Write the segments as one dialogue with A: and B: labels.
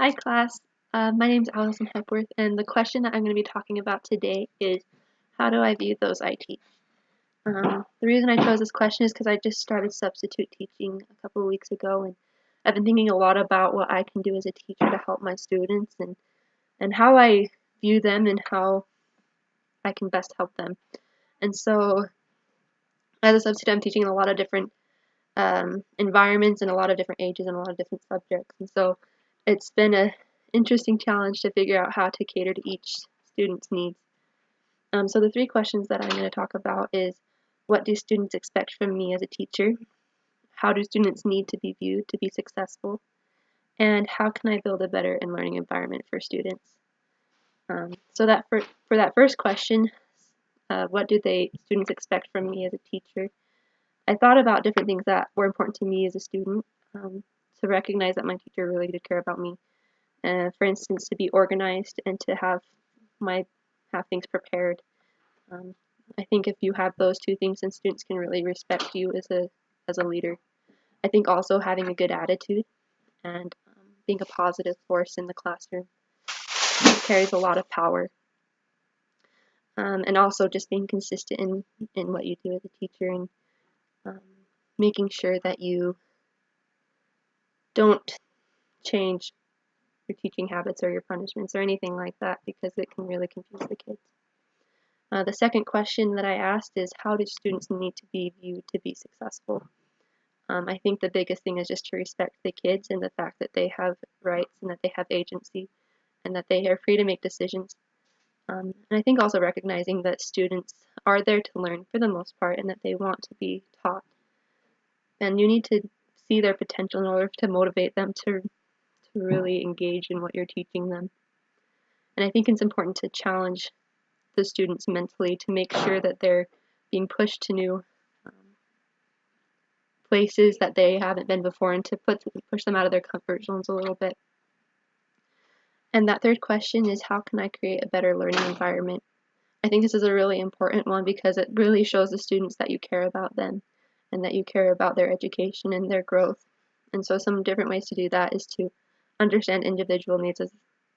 A: Hi class, my name is Allison Hepworth, and the question that I'm going to be talking about today is how do I view those I teach? The reason I chose this question is because I just started substitute teaching a couple of weeks ago, and I've been thinking a lot about what I can do as a teacher to help my students and how I view them and how I can best help them. And so as a substitute, I'm teaching in a lot of different environments and a lot of different ages and a lot of different subjects. And so it's been an interesting challenge to figure out how to cater to each student's needs. So the three questions that I'm going to talk about is, what do students expect from me as a teacher? How do students need to be viewed to be successful? And how can I build a better and learning environment for students? So that for that first question, what do students expect from me as a teacher? I thought about different things that were important to me as a student, to recognize that my teacher really did care about me. For instance, to be organized and to have things prepared. I think if you have those two things, then students can really respect you as a leader. I think also having a good attitude and being a positive force in the classroom carries a lot of power. And also just being consistent in what you do as a teacher, and making sure that you don't change your teaching habits or your punishments or anything like that, because it can really confuse the kids. The second question that I asked is, how do students need to be viewed to be successful? I think the biggest thing is just to respect the kids and the fact that they have rights and that they have agency and that they are free to make decisions. And I think also recognizing that students are there to learn for the most part and that they want to be taught. And you need to see their potential in order to motivate them to really engage in what you're teaching them. And I think it's important to challenge the students mentally to make sure that they're being pushed to new places that they haven't been before, and to push them out of their comfort zones a little bit. And that third question is, how can I create a better learning environment? I think this is a really important one because it really shows the students that you care about them and that you care about their education and their growth. And so some different ways to do that is to understand individual needs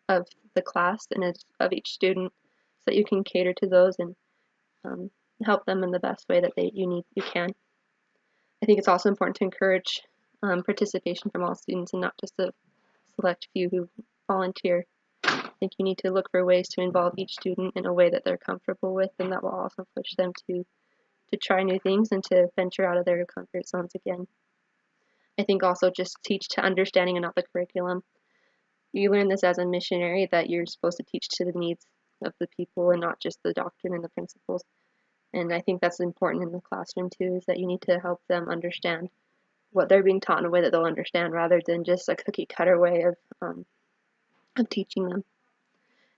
A: of the class and of each student, so that you can cater to those and help them in the best way that you can. I think it's also important to encourage participation from all students and not just a select few who volunteer. I think you need to look for ways to involve each student in a way that they're comfortable with, and that will also push them to try new things and to venture out of their comfort zones again. I think also just teach to understanding and not the curriculum. You learn this as a missionary, that you're supposed to teach to the needs of the people and not just the doctrine and the principles. And I think that's important in the classroom too, is that you need to help them understand what they're being taught in a way that they'll understand, rather than just a cookie cutter way of teaching them.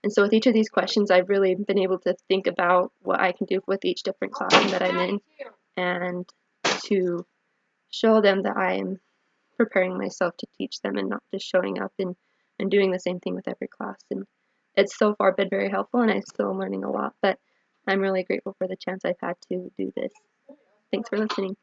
A: And so with each of these questions, I've really been able to think about what I can do with each different classroom that I'm in, and to show them that I'm preparing myself to teach them and not just showing up and doing the same thing with every class. And it's so far been very helpful, and I'm still learning a lot, but I'm really grateful for the chance I've had to do this. Thanks for listening.